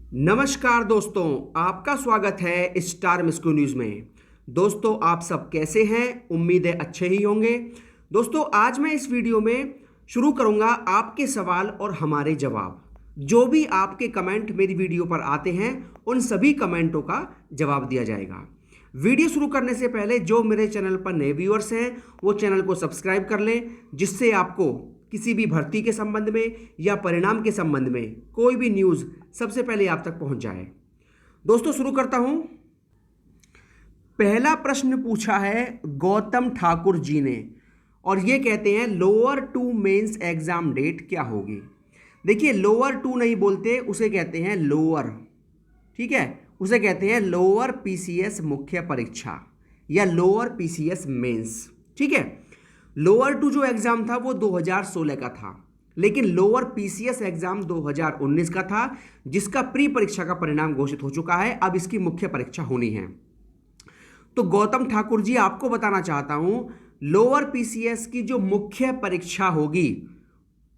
नमस्कार दोस्तों, आपका स्वागत है स्टार मिस्कू न्यूज़ में। दोस्तों, आप सब कैसे हैं? उम्मीद है अच्छे ही होंगे। दोस्तों, आज मैं इस वीडियो में शुरू करूंगा आपके सवाल और हमारे जवाब। जो भी आपके कमेंट मेरी वीडियो पर आते हैं उन सभी कमेंटों का जवाब दिया जाएगा। वीडियो शुरू करने से पहले जो मेरे चैनल पर नए व्यूअर्स हैं वो चैनल को सब्सक्राइब कर लें, जिससे आपको किसी भी भर्ती के संबंध में या परिणाम के संबंध में कोई भी न्यूज़ सबसे पहले आप तक पहुंच जाए। दोस्तों, शुरू करता हूं। पहला प्रश्न पूछा है गौतम ठाकुर जी ने, और ये कहते हैं lower two mains exam date क्या होगी। देखिए, लोअर टू नहीं बोलते, उसे कहते हैं लोअर। ठीक है, उसे कहते हैं लोअर पीसीएस मुख्य परीक्षा या लोअर पीसीएस मेंस। ठीक है, लोअर टू जो एग्जाम था वो 2016 का था, लेकिन लोअर पीसीएस एग्जाम 2019 का था, जिसका प्री परीक्षा का परिणाम घोषित हो चुका है। अब इसकी मुख्य परीक्षा होनी है। तो गौतम ठाकुर जी, आपको बताना चाहता हूं, लोअर पीसीएस की जो मुख्य परीक्षा होगी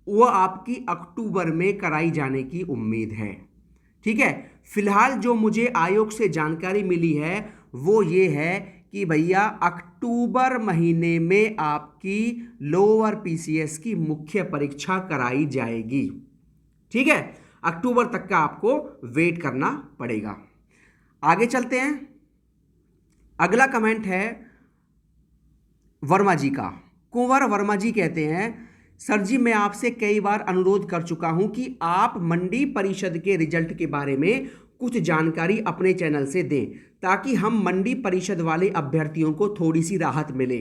वो आपकी अक्टूबर में कराई जाने की उम्मीद है। ठीक है, फिलहाल जो मुझे आयोग से जानकारी मिली है वो ये है कि भैया अक्टूबर महीने में आपकी लोअर पीसीएस की मुख्य परीक्षा कराई जाएगी। ठीक है, अक्टूबर तक का आपको वेट करना पड़ेगा। आगे चलते हैं। अगला कमेंट है वर्मा जी का। कुंवर वर्मा जी कहते हैं, सर जी, मैं आपसे कई बार अनुरोध कर चुका हूं कि आप मंडी परिषद के रिजल्ट के बारे में कुछ जानकारी अपने चैनल से दें, ताकि हम मंडी परिषद वाले अभ्यर्थियों को थोड़ी सी राहत मिले,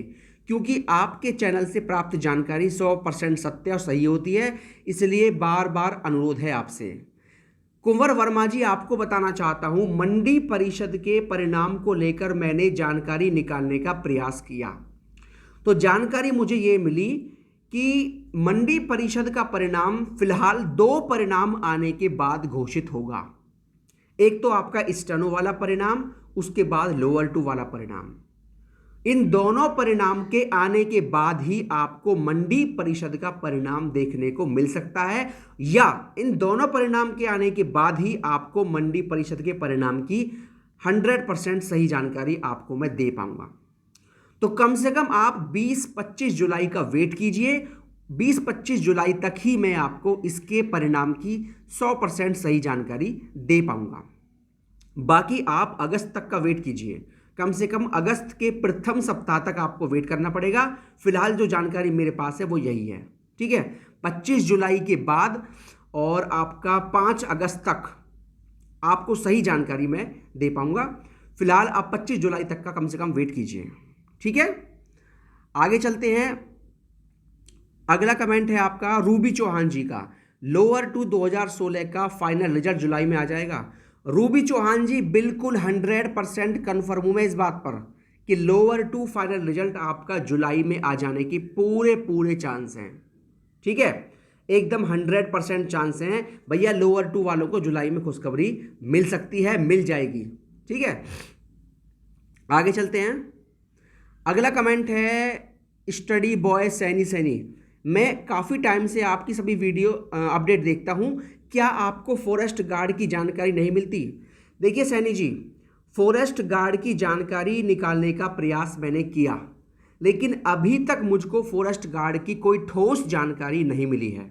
क्योंकि आपके चैनल से प्राप्त जानकारी 100% सत्य और सही होती है। इसलिए बार बार अनुरोध है आपसे। कुंवर वर्मा जी, आपको बताना चाहता हूं, मंडी परिषद के परिणाम को लेकर मैंने जानकारी निकालने का प्रयास किया, तो जानकारी मुझे ये मिली कि मंडी परिषद का परिणाम फिलहाल 2 परिणाम आने के बाद घोषित होगा। एक तो आपका स्टेनो वाला परिणाम, उसके बाद लोअर टू वाला परिणाम। इन दोनों परिणाम के आने के बाद ही आपको मंडी परिषद का परिणाम देखने को मिल सकता है, या इन दोनों परिणाम के आने के बाद ही आपको मंडी परिषद के परिणाम की 100% सही जानकारी आपको मैं दे पाऊंगा। तो कम से कम आप 20-25 जुलाई का वेट कीजिए। 20-25 जुलाई तक ही मैं आपको इसके परिणाम की 100% सही जानकारी दे पाऊंगा। बाकी आप अगस्त तक का वेट कीजिए। कम से कम अगस्त के प्रथम सप्ताह तक आपको वेट करना पड़ेगा। फिलहाल जो जानकारी मेरे पास है वो यही है। ठीक है, 25 जुलाई के बाद और आपका 5 अगस्त तक आपको सही जानकारी मैं दे पाऊंगा। फिलहाल आप 25 जुलाई तक का कम से कम वेट कीजिए। ठीक है, आगे चलते हैं। अगला कमेंट है आपका रूबी चौहान जी का। लोअर टू 2016 का फाइनल रिजल्ट जुलाई में आ जाएगा। रूबी चौहान जी, बिल्कुल 100% कन्फर्म हूं मैं इस बात पर कि लोअर टू फाइनल रिजल्ट आपका जुलाई में आ जाने के पूरे पूरे चांस हैं। ठीक है, एकदम 100% चांस हैं भैया। लोअर टू वालों को जुलाई में खुशखबरी मिल सकती है, मिल जाएगी। ठीक है, आगे चलते हैं। अगला कमेंट है स्टडी बॉय सैनी सैनी। मैं काफ़ी टाइम से आपकी सभी वीडियो अपडेट देखता हूं, क्या आपको फॉरेस्ट गार्ड की जानकारी नहीं मिलती? देखिए सैनी जी, फॉरेस्ट गार्ड की जानकारी निकालने का प्रयास मैंने किया, लेकिन अभी तक मुझको फॉरेस्ट गार्ड की कोई ठोस जानकारी नहीं मिली है,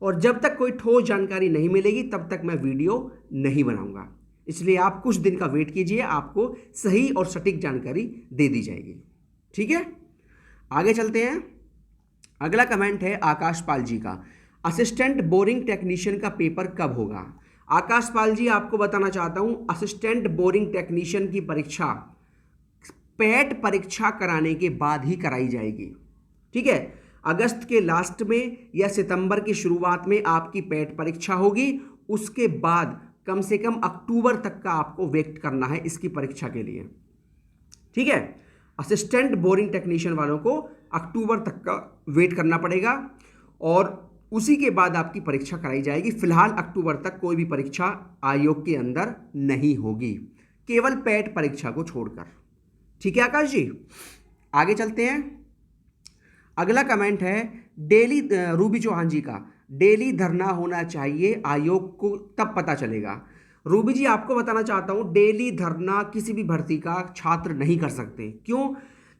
और जब तक कोई ठोस जानकारी नहीं मिलेगी तब तक मैं वीडियो नहीं बनाऊंगा। इसलिए आप कुछ दिन का वेट कीजिए, आपको सही और सटीक जानकारी दे दी जाएगी। ठीक है, आगे चलते हैं। अगला कमेंट है आकाश पाल जी का। असिस्टेंट बोरिंग टेक्नीशियन का पेपर कब होगा? आकाश पाल जी, आपको बताना चाहता हूं, असिस्टेंट बोरिंग टेक्नीशियन की परीक्षा पेट परीक्षा कराने के बाद ही कराई जाएगी। ठीक है, अगस्त के लास्ट में या सितंबर की शुरुआत में आपकी पेट परीक्षा होगी। उसके बाद कम से कम अक्टूबर तक का आपको वेट करना है इसकी परीक्षा के लिए। ठीक है, असिस्टेंट बोरिंग टेक्नीशियन वालों को अक्टूबर तक का वेट करना पड़ेगा, और उसी के बाद आपकी परीक्षा कराई जाएगी। फिलहाल अक्टूबर तक कोई भी परीक्षा आयोग के अंदर नहीं होगी, केवल पेट परीक्षा को छोड़कर। ठीक है आकाश जी, आगे चलते हैं। अगला कमेंट है डेली रूबी चौहान जी का। डेली धरना होना चाहिए, आयोग को तब पता चलेगा। रूबी जी आपको बताना चाहता हूं, डेली धरना किसी भी भर्ती का छात्र नहीं कर सकते। क्यों?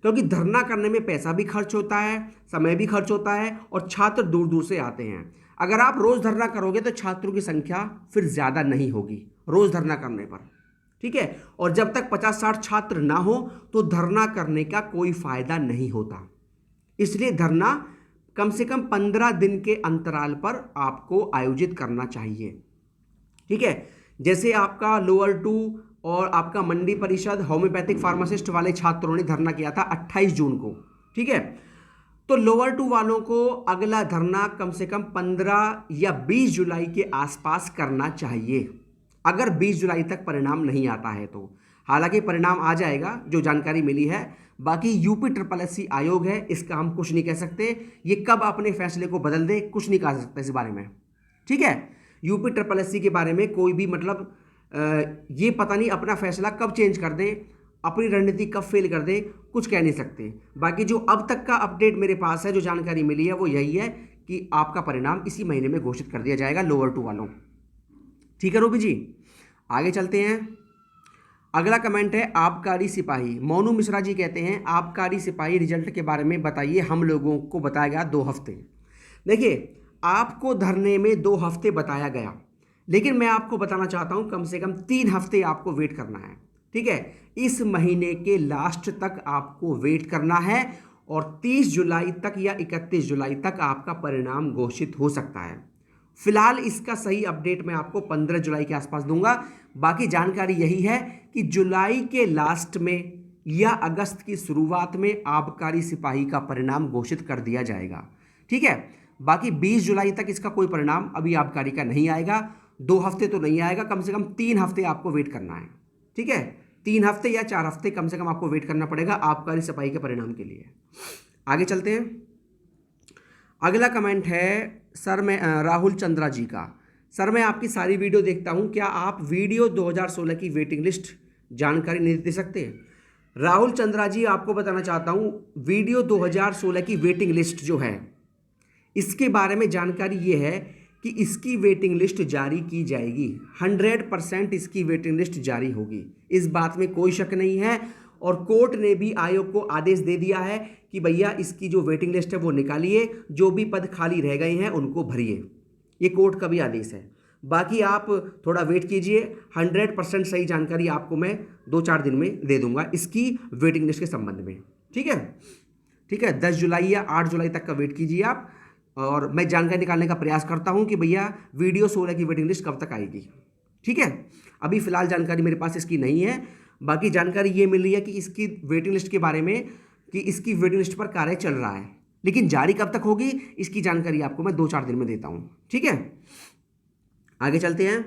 क्योंकि धरना करने में पैसा भी खर्च होता है, समय भी खर्च होता है और छात्र दूर दूर से आते हैं। अगर आप रोज धरना करोगे तो छात्रों की संख्या फिर ज्यादा नहीं होगी रोज धरना करने पर, ठीक है। और जब तक 50-60 छात्र ना हो तो धरना करने का कोई फायदा नहीं होता। इसलिए धरना कम से कम 15 दिन के अंतराल पर आपको आयोजित करना चाहिए, ठीक है। जैसे आपका लोअर 2 और आपका मंडी परिषद होम्योपैथिक फार्मासिस्ट वाले छात्रों ने धरना किया था 28 जून को, ठीक है। तो लोअर 2 वालों को अगला धरना कम से कम 15 या 20 जुलाई के आसपास करना चाहिए, अगर 20 जुलाई तक परिणाम नहीं आता है तो। हालांकि परिणाम आ जाएगा, जो जानकारी मिली है। बाकी यूपी SSSC आयोग है, इसका हम कुछ नहीं कह सकते। ये कब अपने फैसले को बदल दे कुछ नहीं कह सकते इस बारे में, ठीक है। यूपी SSSC के बारे में कोई भी मतलब ये पता नहीं अपना फैसला कब चेंज कर दें, अपनी रणनीति कब फेल कर दें, कुछ कह नहीं सकते। बाकी जो अब तक का अपडेट मेरे पास है, जो जानकारी मिली है वो यही है कि आपका परिणाम इसी महीने में घोषित कर दिया जाएगा लोअर 2 वालों, ठीक है रूबी जी। आगे चलते हैं। अगला कमेंट है आबकारी सिपाही। मोनू मिश्रा जी कहते हैं आबकारी सिपाही रिजल्ट के बारे में बताइए, हम लोगों को बताया गया 2 हफ्ते। देखिए, आपको धरने में 2 हफ्ते बताया गया, लेकिन मैं आपको बताना चाहता हूं कम से कम 3 हफ्ते आपको वेट करना है, ठीक है। इस महीने के लास्ट तक आपको वेट करना है और 30 जुलाई तक या 31 जुलाई तक आपका परिणाम घोषित हो सकता है। फिलहाल इसका सही अपडेट मैं आपको 15 जुलाई के आसपास दूंगा। बाकी जानकारी यही है कि जुलाई के लास्ट में या अगस्त की शुरुआत में आबकारी सिपाही का परिणाम घोषित कर दिया जाएगा, ठीक है। बाकी 20 जुलाई तक इसका कोई परिणाम अभी आबकारी का नहीं आएगा। 2 हफ्ते तो नहीं आएगा, कम से कम 3 हफ्ते आपको वेट करना है, ठीक है। 3 हफ्ते या 4 हफ्ते कम से कम आपको वेट करना पड़ेगा आबकारी सिपाही के परिणाम के लिए। आगे चलते हैं। अगला कमेंट है सर मैं राहुल चंद्रा जी का। सर मैं आपकी सारी वीडियो देखता हूं, क्या आप वीडियो 2016 की वेटिंग लिस्ट जानकारी नहीं दे सकते? राहुल चंद्रा जी आपको बताना चाहता हूं, वीडियो 2016 की वेटिंग लिस्ट जो है, इसके बारे में जानकारी ये है कि इसकी वेटिंग लिस्ट जारी की जाएगी। 100% इसकी वेटिंग लिस्ट जारी होगी, इस बात में कोई शक नहीं है। और कोर्ट ने भी आयोग को आदेश दे दिया है कि भैया इसकी जो वेटिंग लिस्ट है वो निकालिए, जो भी पद खाली रह गए हैं उनको भरिए। ये कोर्ट का भी आदेश है। बाकी आप थोड़ा वेट कीजिए, 100% सही जानकारी आपको मैं 2-4 दिन में दे दूंगा इसकी वेटिंग लिस्ट के संबंध में, ठीक है। ठीक है, 10 जुलाई या 8 जुलाई तक का वेट कीजिए आप, और मैं जानकारी निकालने का प्रयास करता हूं कि भैया वीडियो 16 की वेटिंग लिस्ट कब तक आएगी, ठीक है। अभी फिलहाल जानकारी मेरे पास इसकी नहीं है। बाकी जानकारी ये मिल रही है कि इसकी वेटिंग लिस्ट के बारे में कि इसकी वेटिंग लिस्ट पर कार्य चल रहा है, लेकिन जारी कब तक होगी इसकी जानकारी आपको मैं 2-4 दिन में देता हूं, ठीक है। आगे चलते हैं।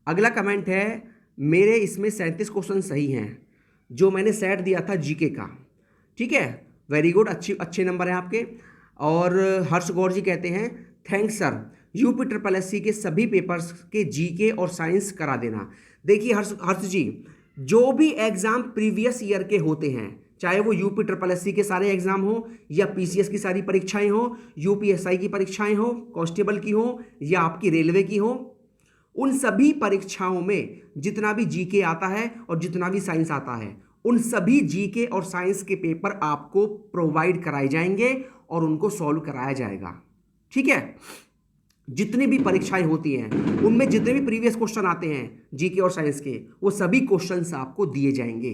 अगला कमेंट है मेरे इसमें 37 क्वेश्चन सही हैं जो मैंने सेट दिया था जीके का, ठीक है। वेरी गुड, अच्छे नंबर हैं आपके। और हर्ष गौर जी कहते हैं थैंक्स सर, यूपी SSSC के सभी पेपर्स के जीके और साइंस करा देना। देखिए हर्ष जी, जो भी एग्जाम प्रीवियस ईयर के होते हैं, चाहे वो यूपी SSSC के सारे एग्जाम हो या पीसीएस की सारी परीक्षाएं हो, यूपीएसआई की परीक्षाएं हो, कांस्टेबल की हो या आपकी रेलवे की हो, उन सभी परीक्षाओं में जितना भी जीके आता है और जितना भी साइंस आता है, उन सभी जीके और साइंस के पेपर आपको प्रोवाइड कराए जाएंगे और उनको सॉल्व कराया जाएगा, ठीक है। जितनी भी परीक्षाएं होती हैं उनमें जितने भी प्रीवियस क्वेश्चन आते हैं जीके और साइंस के, वो सभी क्वेश्चंस आपको दिए जाएंगे,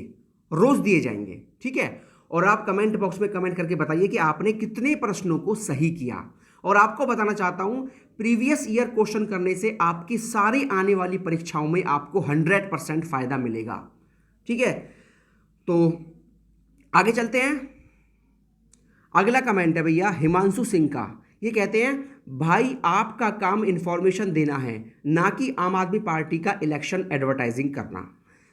रोज दिए जाएंगे, ठीक है। और आप कमेंट बॉक्स में कमेंट करके बताइए कि आपने कितने प्रश्नों को सही किया। और आपको बताना चाहता हूं, प्रीवियस ईयर क्वेश्चन करने से आपकी सारी आने वाली परीक्षाओं में आपको 100% फायदा मिलेगा, ठीक है। तो आगे चलते हैं। अगला कमेंट है भैया हिमांशु सिंह का। ये कहते हैं भाई आपका काम इंफॉर्मेशन देना है, ना कि आम आदमी पार्टी का इलेक्शन एडवर्टाइजिंग करना।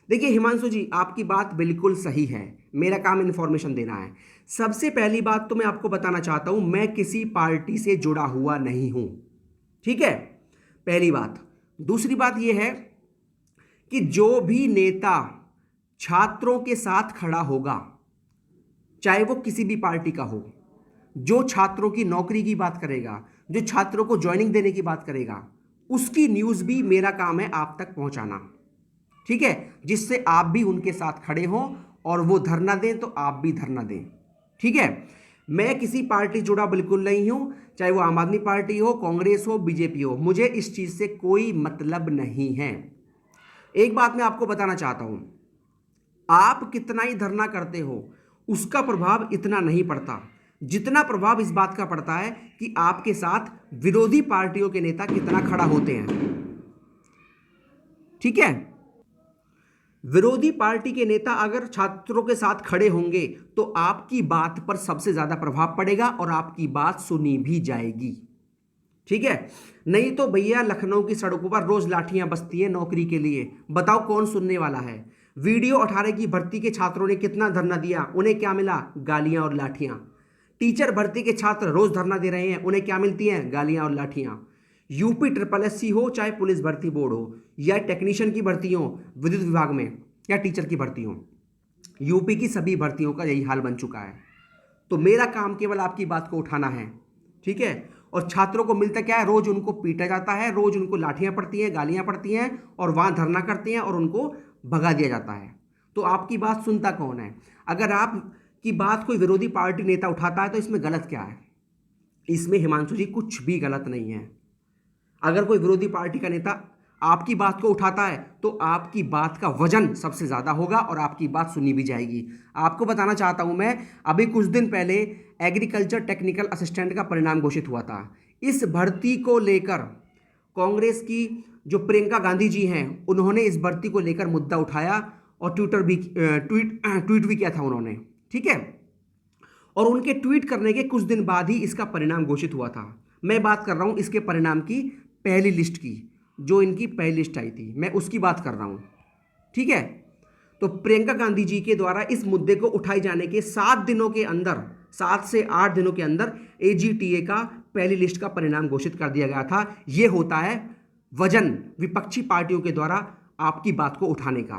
देखिए हिमांशु जी, आपकी बात बिल्कुल सही है, मेरा काम इंफॉर्मेशन देना है। सबसे पहली बात तो मैं आपको बताना चाहता हूं, मैं किसी पार्टी से जुड़ा हुआ नहीं हूं, ठीक है, पहली बात। दूसरी बात यह है कि जो भी नेता छात्रों के साथ खड़ा होगा, चाहे वो किसी भी पार्टी का हो, जो छात्रों की नौकरी की बात करेगा, जो छात्रों को ज्वाइनिंग देने की बात करेगा, उसकी न्यूज़ भी मेरा काम है आप तक पहुंचाना, ठीक है, जिससे आप भी उनके साथ खड़े हों और वो धरना दें तो आप भी धरना दें, ठीक है। मैं किसी पार्टी से जुड़ा बिल्कुल नहीं हूं, चाहे वो आम आदमी पार्टी हो, कांग्रेस हो, बीजेपी हो, मुझे इस चीज़ से कोई मतलब नहीं है। एक बात मैं आपको बताना चाहता हूं, आप कितना ही धरना करते हो उसका प्रभाव इतना नहीं पड़ता जितना प्रभाव इस बात का पड़ता है कि आपके साथ विरोधी पार्टियों के नेता कितना खड़ा होते हैं, ठीक है। विरोधी पार्टी के नेता अगर छात्रों के साथ खड़े होंगे तो आपकी बात पर सबसे ज्यादा प्रभाव पड़ेगा और आपकी बात सुनी भी जाएगी, ठीक है। नहीं तो भैया लखनऊ की सड़कों पर रोज लाठियां बजती हैं नौकरी के लिए, बताओ कौन सुनने वाला है। वीडियो 18 की भर्ती के छात्रों ने कितना धरना दिया, उन्हें क्या मिला, गालियां और लाठियां। टीचर भर्ती के छात्र रोज धरना दे रहे हैं, उन्हें क्या मिलती हैं, गालियां और लाठियां। यूपी SSSC हो, चाहे पुलिस भर्ती बोर्ड हो, या टेक्नीशियन की भर्ती हो विद्युत विभाग में, या टीचर की भर्ती हो, यूपी की सभी भर्तियों का यही हाल बन चुका है। तो मेरा काम केवल आपकी बात को उठाना है, ठीक है। और छात्रों को मिलता क्या है, रोज उनको पीटा जाता है, रोज उनको लाठियां पड़ती हैं, गालियां पड़ती हैं, और वहां धरना करते हैं और उनको भगा दिया जाता है। तो आपकी बात सुनता कौन है? अगर आपकी बात कोई विरोधी पार्टी नेता उठाता है तो इसमें गलत क्या है? इसमें हिमांशु जी कुछ भी गलत नहीं है। अगर कोई विरोधी पार्टी का नेता आपकी बात को उठाता है तो आपकी बात का वजन सबसे ज़्यादा होगा और आपकी बात सुनी भी जाएगी। आपको बताना चाहता हूं, मैं अभी कुछ दिन पहले एग्रीकल्चर टेक्निकल असिस्टेंट का परिणाम घोषित हुआ था। इस भर्ती को लेकर कांग्रेस की जो प्रियंका गांधी जी हैं उन्होंने इस भर्ती को लेकर मुद्दा उठाया और ट्वीट भी किया था उन्होंने, ठीक है। और उनके ट्वीट करने के कुछ दिन बाद ही इसका परिणाम घोषित हुआ था। मैं बात कर रहा हूं इसके परिणाम की पहली लिस्ट की, जो इनकी पहली लिस्ट आई थी, मैं उसकी बात कर रहा हूं, ठीक है। तो प्रियंका गांधी जी के द्वारा इस मुद्दे को उठाए जाने के 7 दिनों के अंदर, 7 से 8 दिनों के अंदर AGTA का पहली लिस्ट का परिणाम घोषित कर दिया गया था। यह होता है वजन विपक्षी पार्टियों के द्वारा आपकी बात को उठाने का,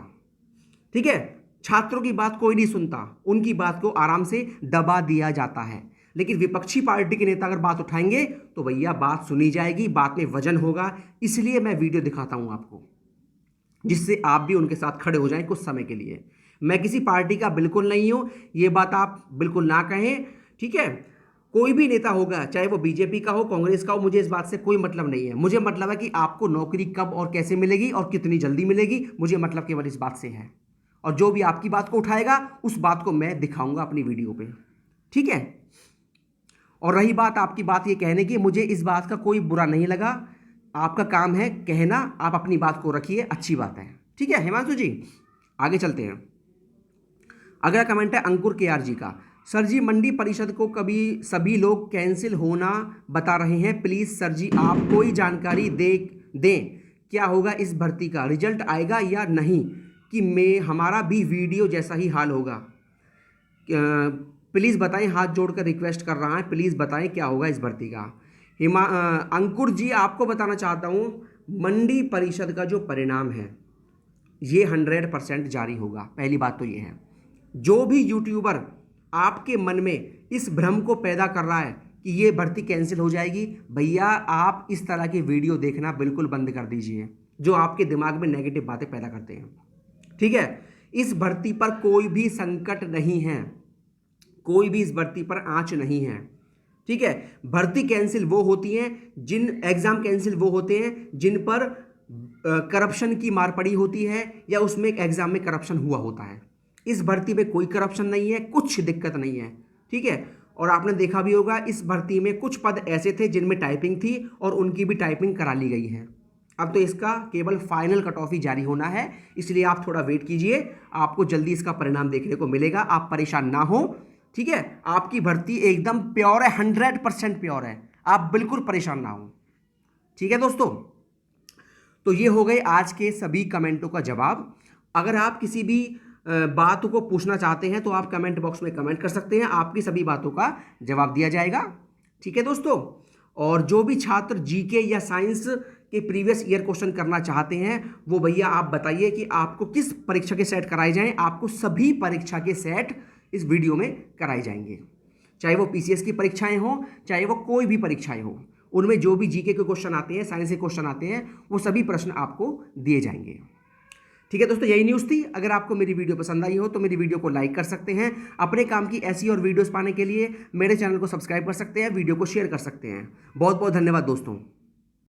ठीक है। छात्रों की बात कोई नहीं सुनता, उनकी बात को आराम से दबा दिया जाता है, लेकिन विपक्षी पार्टी के नेता अगर बात उठाएंगे तो भैया बात सुनी जाएगी, बात में वजन होगा। इसलिए मैं वीडियो दिखाता हूं आपको, जिससे आप भी उनके साथ खड़े हो जाएं कुछ समय के लिए। मैं किसी पार्टी का बिल्कुल नहीं हूं, ये बात आप बिल्कुल ना कहें, ठीक है। कोई भी नेता होगा, चाहे वो बीजेपी का हो, कांग्रेस का हो, मुझे इस बात से कोई मतलब नहीं है। मुझे मतलब है कि आपको नौकरी कब और कैसे मिलेगी और कितनी जल्दी मिलेगी, मुझे मतलब केवल इस बात से है। और जो भी आपकी बात को उठाएगा उस बात को मैं दिखाऊंगा अपनी वीडियो पे, ठीक है। और रही बात आपकी बात ये कहने की, मुझे इस बात का कोई बुरा नहीं लगा, आपका काम है कहना, आप अपनी बात को रखिए, अच्छी बात है, ठीक है। हिमांशु जी आगे चलते हैं। अगला कमेंट है अंकुर KR जी का। सर जी मंडी परिषद को कभी सभी लोग कैंसिल होना बता रहे हैं, प्लीज़ सर जी आप कोई जानकारी दें क्या होगा इस भर्ती का, रिजल्ट आएगा या नहीं, कि मैं हमारा भी वीडियो जैसा ही हाल होगा। प्लीज़ बताएं, हाथ जोड़कर रिक्वेस्ट कर रहा है, प्लीज़ बताएं क्या होगा इस भर्ती का। अंकुर जी आपको बताना चाहता हूं, मंडी परिषद का जो परिणाम है ये 100% जारी होगा। पहली बात तो ये है, जो भी यूट्यूबर आपके मन में इस भ्रम को पैदा कर रहा है कि ये भर्ती कैंसिल हो जाएगी, भैया आप इस तरह की वीडियो देखना बिल्कुल बंद कर दीजिए, जो आपके दिमाग में नेगेटिव बातें पैदा करते हैं, ठीक है। इस भर्ती पर कोई भी संकट नहीं है, कोई भी इस भर्ती पर आंच नहीं है, ठीक है। भर्ती कैंसिल वो होती हैं एग्जाम कैंसिल वो होते हैं जिन पर करप्शन की मार पड़ी होती है या उसमें एग्जाम में करप्शन हुआ होता है। इस भर्ती में कोई करप्शन नहीं है, कुछ दिक्कत नहीं है, ठीक है। और आपने देखा भी होगा इस भर्ती में कुछ पद ऐसे थे जिनमें टाइपिंग थी और उनकी भी टाइपिंग करा ली गई है। अब तो इसका केवल फाइनल कट ऑफ ही जारी होना है, इसलिए आप थोड़ा वेट कीजिए, आपको जल्दी इसका परिणाम देखने को मिलेगा, आप परेशान ना हो, ठीक है। आपकी भर्ती एकदम प्योर है, 100% प्योर है, आप बिल्कुल परेशान ना हो, ठीक है दोस्तों। तो ये हो गए आज के सभी कमेंटों का जवाब। अगर आप किसी भी बात को पूछना चाहते हैं तो आप कमेंट बॉक्स में कमेंट कर सकते हैं, आपकी सभी बातों का जवाब दिया जाएगा, ठीक है दोस्तों। और जो भी छात्र जीके या साइंस के प्रीवियस ईयर क्वेश्चन करना चाहते हैं वो भैया आप बताइए कि आपको किस परीक्षा के सेट कराए जाएं। आपको सभी परीक्षा के सेट इस वीडियो में कराए जाएंगे, चाहे वो PCS की परीक्षाएं हो, चाहे वो कोई भी परीक्षाएं हो, उनमें जो भी जीके के क्वेश्चन आते हैं, साइंस के क्वेश्चन आते हैं, वो सभी प्रश्न आपको दिए जाएंगे। ठीक है दोस्तों, यही न्यूज़ थी। अगर आपको मेरी वीडियो पसंद आई हो तो मेरी वीडियो को लाइक कर सकते हैं। अपने काम की ऐसी और वीडियोस पाने के लिए मेरे चैनल को सब्सक्राइब कर सकते हैं, वीडियो को शेयर कर सकते हैं। बहुत बहुत धन्यवाद दोस्तों।